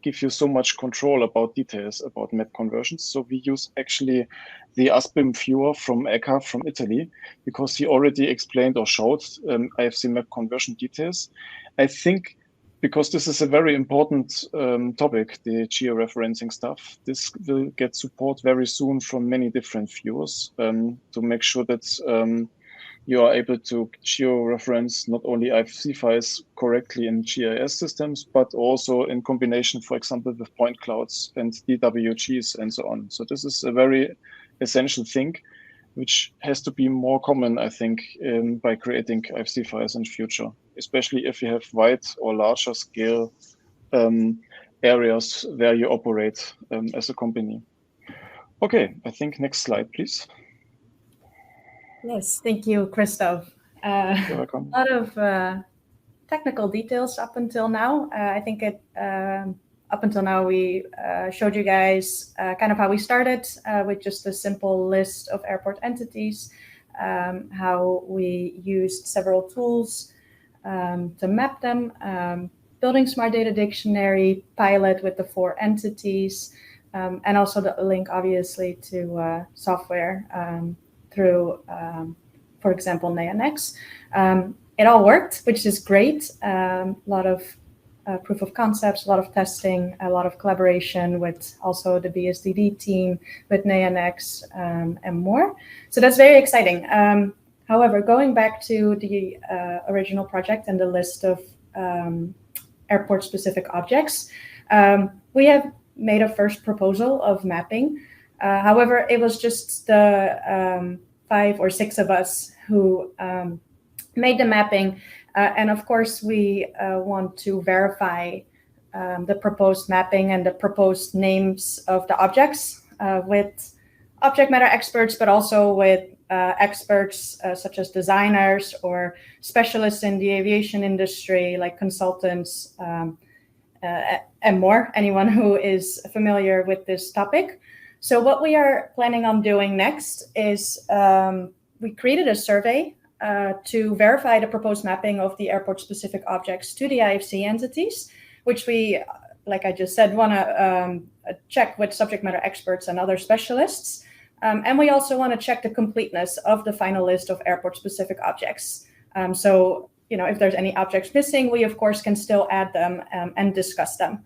Speaker 4: give you so much control about details about map conversions. So we use actually the ASBIM viewer from Eichler from Italy because he already explained or showed IFC map conversion details. I think because this is a very important topic, the georeferencing stuff, this will get support very soon from many different viewers to make sure that you are able to georeference not only IFC files correctly in GIS systems, but also in combination, for example, with point clouds and DWGs and so on. So this is a very essential thing, which has to be more common, I think, by creating IFC files in future, especially if you have wide or larger scale areas where you operate as a company. Okay, I think next slide, please.
Speaker 2: Yes, thank you, Christoph.
Speaker 4: You're welcome.
Speaker 2: A lot of technical details up until now. I think up until now we showed you guys kind of how we started with just a simple list of airport entities, how we used several tools to map them, buildingSMART data dictionary, pilot with the 4 entities, and also the link obviously to software through, for example, NeoNex. It all worked, which is great. A lot of proof of concepts, a lot of testing, a lot of collaboration with also the BSDD team, with NeoNex, and more. So that's very exciting. However, going back to the original project and the list of airport-specific objects, we have made a first proposal of mapping. However, it was just the 5 or 6 of us who made the mapping. And of course, we want to verify the proposed mapping and the proposed names of the objects with object matter experts, but also with experts such as designers or specialists in the aviation industry, like consultants and more, anyone who is familiar with this topic. So what we are planning on doing next is we created a survey to verify the proposed mapping of the airport-specific objects to the IFC entities, which we, like I just said, want to check with subject matter experts and other specialists. And we also want to check the completeness of the final list of airport-specific objects. So, if there's any objects missing, we, of course, can still add them and discuss them.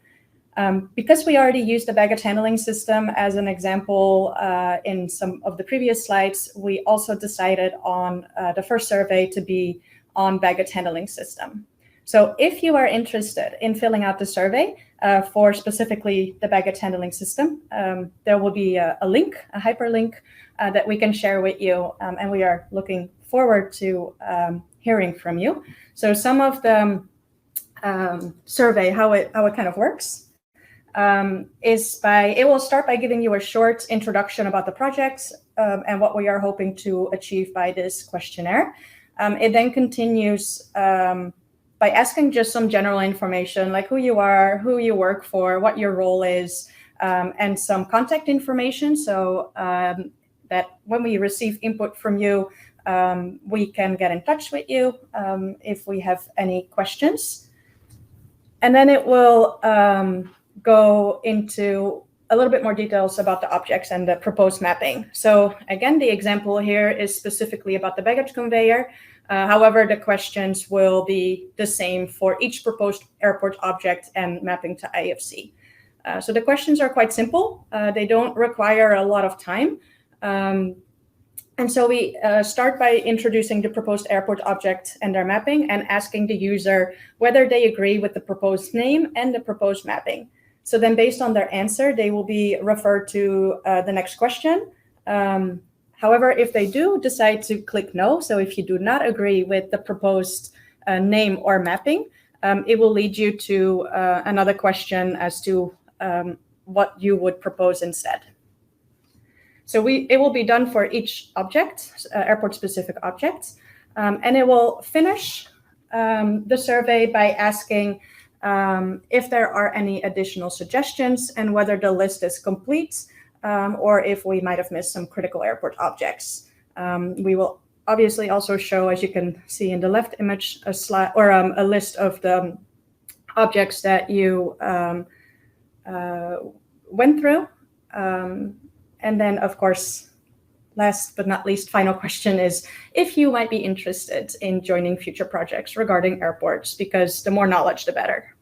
Speaker 2: Because we already used the baggage handling system as an example in some of the previous slides, we also decided on the first survey to be on baggage handling system. So if you are interested in filling out the survey for specifically the baggage handling system, there will be a link, a hyperlink that we can share with you. And we are looking forward to hearing from you. So some of the survey, how it kind of works. It will start by giving you a short introduction about the project and what we are hoping to achieve by this questionnaire. It then continues by asking just some general information, like who you are, who you work for, what your role is, and some contact information, so that when we receive input from you, we can get in touch with you if we have any questions. And then it will go into a little bit more details about the objects and the proposed mapping. So again, the example here is specifically about the baggage conveyor. However, the questions will be the same for each proposed airport object and mapping to IFC. So the questions are quite simple. They don't require a lot of time. And so we start by introducing the proposed airport object and their mapping and asking the user whether they agree with the proposed name and the proposed mapping. So then based on their answer, they will be referred to the next question. However, if they do decide to click no, so if you do not agree with the proposed name or mapping, it will lead you to another question as to what you would propose instead. So it will be done for each object, airport-specific object, and it will finish the survey by asking if there are any additional suggestions and whether the list is complete or if we might have missed some critical airport objects. We will obviously also show, as you can see in the left image, a slide or a list of the objects that you went through. And then, of course, last but not least, final question is if you might be interested in joining future projects regarding airports, because the more knowledge, the better.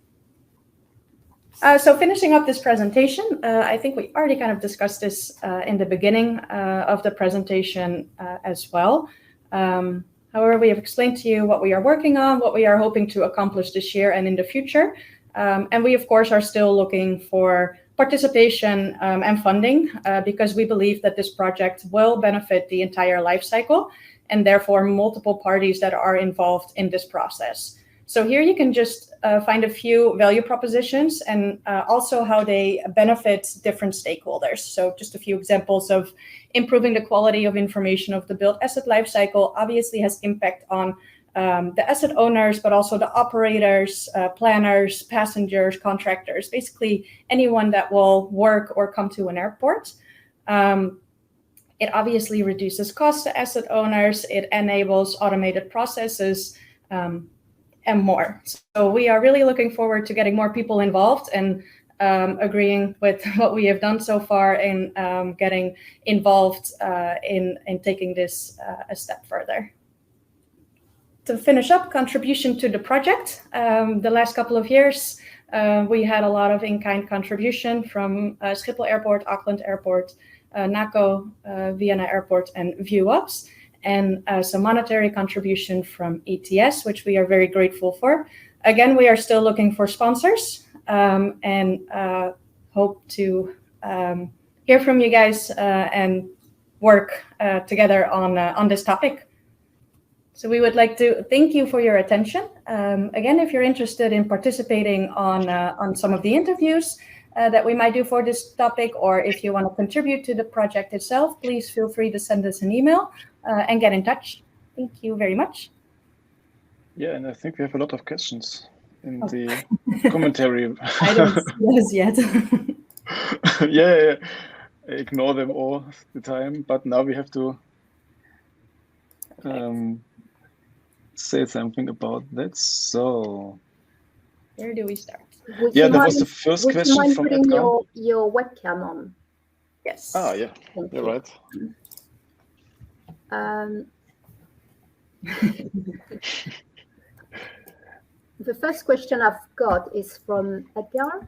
Speaker 2: So finishing up this presentation, I think we already kind of discussed this in the beginning of the presentation as well. However, we have explained to you what we are working on, what we are hoping to accomplish this year and in the future. And we, of course, are still looking for participation and funding because we believe that this project will benefit the entire life cycle and therefore multiple parties that are involved in this process. So here you can just find a few value propositions and also how they benefit different stakeholders. So just a few examples of improving the quality of information of the built asset lifecycle obviously has impact on the asset owners, but also the operators, planners, passengers, contractors, basically anyone that will work or come to an airport. It obviously reduces costs to asset owners. It enables automated processes, and more. So we are really looking forward to getting more people involved and agreeing with what we have done so far and getting involved in taking this a step further. To finish up, contribution to the project. The last couple of years, we had a lot of in-kind contribution from Schiphol Airport, Auckland Airport, NACO, Vienna Airport, and ViewUps, and some monetary contribution from ETS, which we are very grateful for. Again, we are still looking for sponsors and hope to hear from you guys and work together on this topic. So we would like to thank you for your attention. Again, if you're interested in participating on some of the interviews that we might do for this topic, or if you want to contribute to the project itself, please feel free to send us an email and get in touch. Thank you very much.
Speaker 4: Yeah, and I think we have a lot of questions in the commentary.
Speaker 2: I don't see those yet.
Speaker 4: Yeah, I ignore them all the time, but now we have to say something about that. So
Speaker 2: where do we start?
Speaker 4: Yeah, that was the first question from Edgar.
Speaker 1: Your webcam on.
Speaker 2: Yes.
Speaker 4: Ah, yeah, you're right.
Speaker 1: The first question I've got is from Edgar.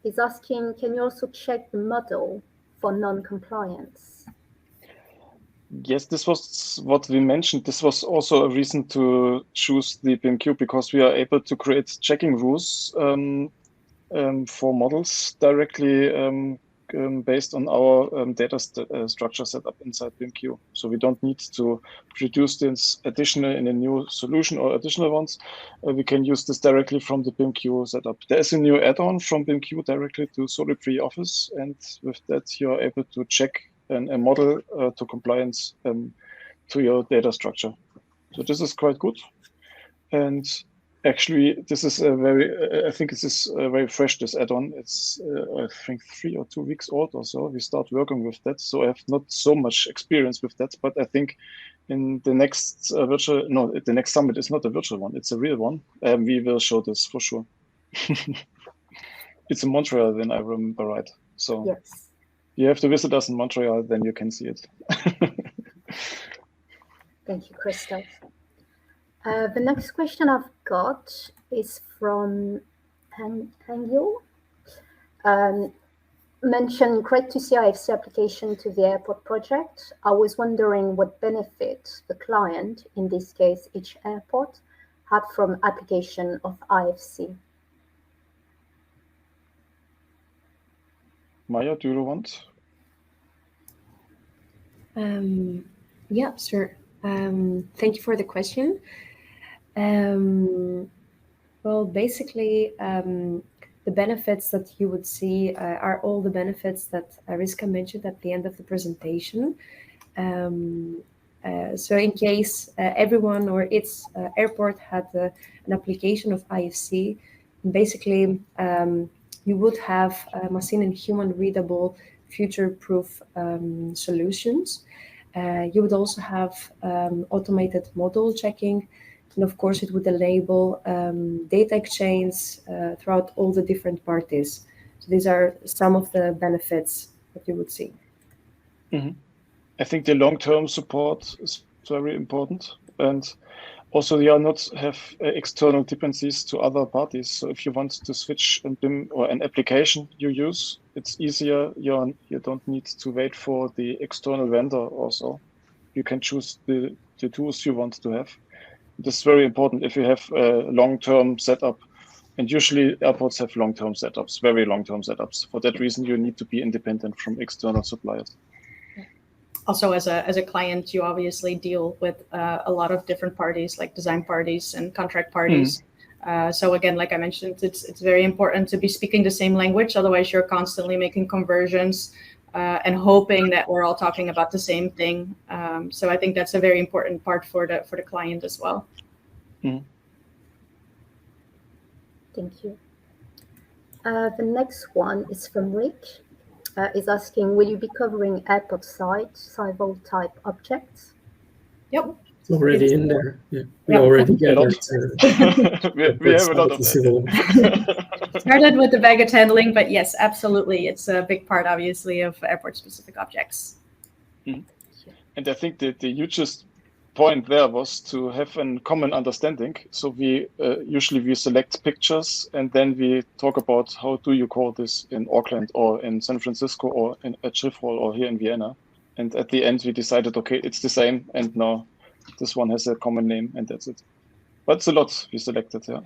Speaker 1: He's asking, can you also check the model for non-compliance?
Speaker 4: Yes, this was what we mentioned. This was also a reason to choose the BIMQ because we are able to create checking rules for models directly based on our data structure set up inside BIMQ. So we don't need to produce this additional in a new solution or additional ones. We can use this directly from the BIMQ setup. There's a new add-on from BIMQ directly to Solid Free Office, and with that you're able to check a model to compliance to your data structure. So this is quite good. And actually, this is a very, I think this is very fresh, this add-on. It's, I think, 3 or 2 weeks old or so. We start working with that. So I have not so much experience with that, but I think in the next the next summit is not a virtual one, it's a real one. We will show this for sure. It's in Montreal, then I remember right. So
Speaker 1: yes.
Speaker 4: You have to visit us in Montreal, then you can see it.
Speaker 1: Thank you, Christoph. The next question I've got is from Hangyo. Mentioned great to see IFC application to the airport project. I was wondering what benefit the client, in this case each airport, had from application of IFC.
Speaker 4: Maya, do you want?
Speaker 3: Yeah, sure. Thank you for the question. Well, basically, the benefits that you would see are all the benefits that Arisca mentioned at the end of the presentation. So in case everyone or its airport had an application of IFC, basically you would have machine and human readable future-proof solutions. You would also have automated model checking, and of course it would enable data exchange throughout all the different parties. So these are some of the benefits that you would see.
Speaker 4: I think the long-term support is very important, and also you not have external dependencies to other parties. So if you want to switch a BIM or an application you use, it's easier. You don't need to wait for the external vendor also. You can choose the tools you want to have. This is very important if you have a long-term setup. And usually airports have long-term setups, very long-term setups. For that reason, you need to be independent from external suppliers.
Speaker 2: Also, as a client, you obviously deal with a lot of different parties, like design parties and contract parties. So again, like I mentioned, it's very important to be speaking the same language. Otherwise, you're constantly making conversions and hoping that we're all talking about the same thing. So I think that's a very important part for the client as well.
Speaker 1: Thank you. The next one is from Rick. Is asking, will you be covering airport site civil type objects?
Speaker 2: Yep.
Speaker 6: It's already in there. Yeah. We already gathered.
Speaker 4: we have a lot of that.
Speaker 2: Started with the baggage handling, but yes, absolutely. It's a big part, obviously, of airport-specific objects.
Speaker 4: And I think that the hugest point there was to have a common understanding. So we usually select pictures and then we talk about how do you call this in Auckland or in San Francisco or at Schiphol or here in Vienna. And at the end we decided, okay, it's the same, and now this one has a common name and that's it. But it's a lot we selected, yeah.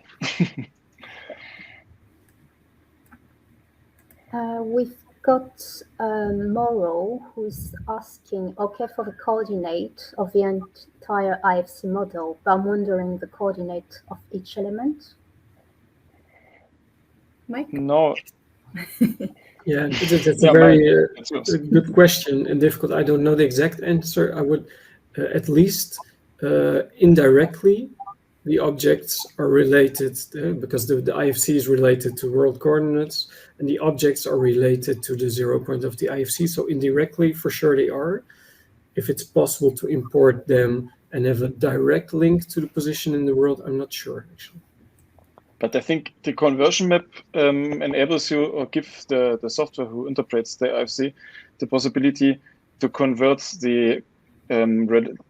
Speaker 1: We've got Morrow who's asking, okay, for the coordinate of the entire IFC model, but I'm wondering the coordinate of each element.
Speaker 2: Mike?
Speaker 4: No.
Speaker 6: Yeah, that's a very good question and difficult. I don't know the exact answer. I would at least indirectly, the objects are related because the IFC is related to world coordinates and the objects are related to the 0 point of the IFC. So indirectly, for sure they are. If it's possible to import them and have a direct link to the position in the world, I'm not sure actually.
Speaker 4: But I think the conversion map enables you or gives the software who interprets the IFC the possibility to convert the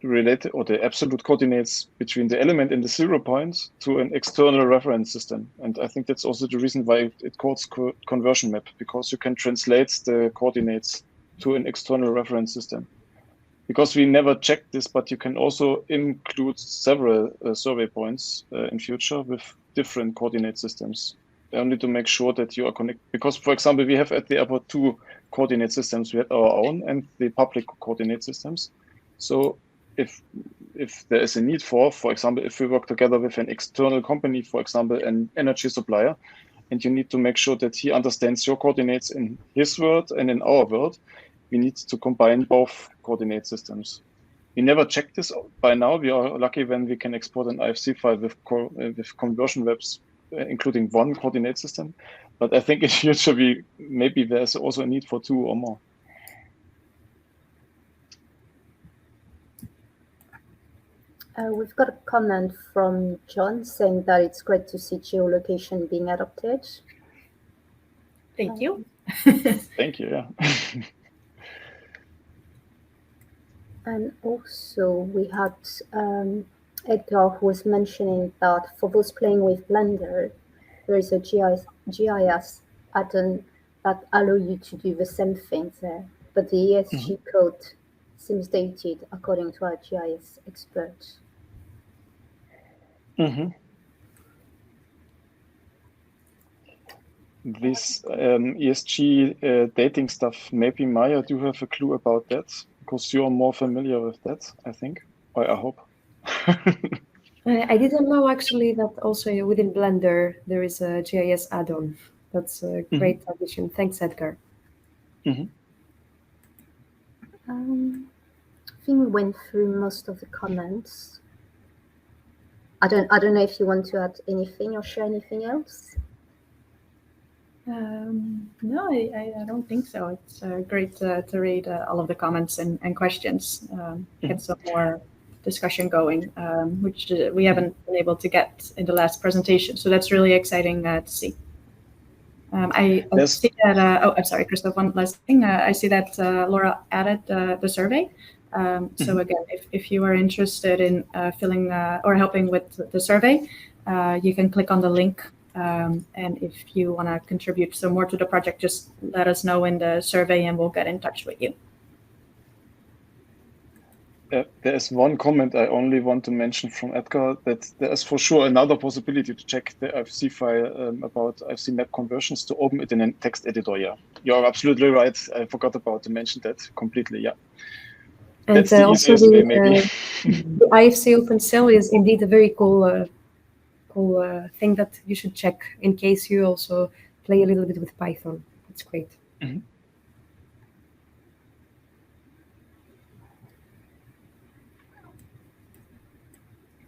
Speaker 4: related or the absolute coordinates between the element and the 0 point to an external reference system. And I think that's also the reason why it calls conversion map, because you can translate the coordinates to an external reference system. Because we never checked this, but you can also include several survey points in future with different coordinate systems, only to make sure that you are connected. Because, for example, we have at the airport 2 coordinate systems. We have our own and the public coordinate systems. So if there is a need for example, if we work together with an external company, for example, an energy supplier, and you need to make sure that he understands your coordinates in his world and in our world, we need to combine both coordinate systems. We never checked this by now. We are lucky when we can export an IFC file with conversion webs, including one coordinate system. But I think in future, maybe there's also a need for 2 or more.
Speaker 1: We've got a comment from John saying that it's great to see geolocation being adopted.
Speaker 2: Thank you.
Speaker 4: Thank you, yeah.
Speaker 1: And also we had Edgar who was mentioning that for those playing with Blender, there is a GIS add-on that allow you to do the same thing there, but the ESG code seems dated according to our GIS expert.
Speaker 4: This ESG dating stuff, maybe Maya, do you have a clue about that? Because you're more familiar with that, I think, or I hope.
Speaker 3: I didn't know actually that also within Blender there is a GIS add-on. That's a great addition. Thanks, Edgar.
Speaker 1: I think we went through most of the comments. I don't know if you want to add anything or share anything else.
Speaker 2: No, I don't think so. It's great to read all of the comments and questions, get some more discussion going, which we haven't been able to get in the last presentation. So that's really exciting to see. I see that, I'm sorry, Christoph, one last thing. I see that Laura added the survey. So again, if you are interested in filling or helping with the survey, you can click on the link. And if you want to contribute some more to the project, just let us know in the survey and we'll get in touch with you.
Speaker 4: There is one comment I only want to mention from Edgar, that there is for sure another possibility to check the IFC file about IFC map conversions to open it in a text editor. Yeah, you're absolutely right. I forgot about to mention that completely. Yeah.
Speaker 3: And
Speaker 4: that's the
Speaker 3: also
Speaker 4: easiest way, maybe.
Speaker 3: the IFC Open Cell is indeed a very cool thing that you should check in case you also play a little bit with Python. That's great.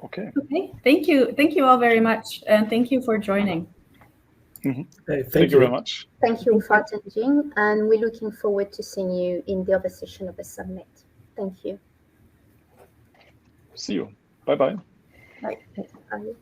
Speaker 4: Okay.
Speaker 2: Okay. Thank you all very much, and thank you for joining.
Speaker 6: Hey,
Speaker 4: thank you very much.
Speaker 1: Thank you for attending, and we're looking forward to seeing you in the other session of the summit. Thank you.
Speaker 4: See you. Bye-bye.
Speaker 2: Bye.
Speaker 1: Bye.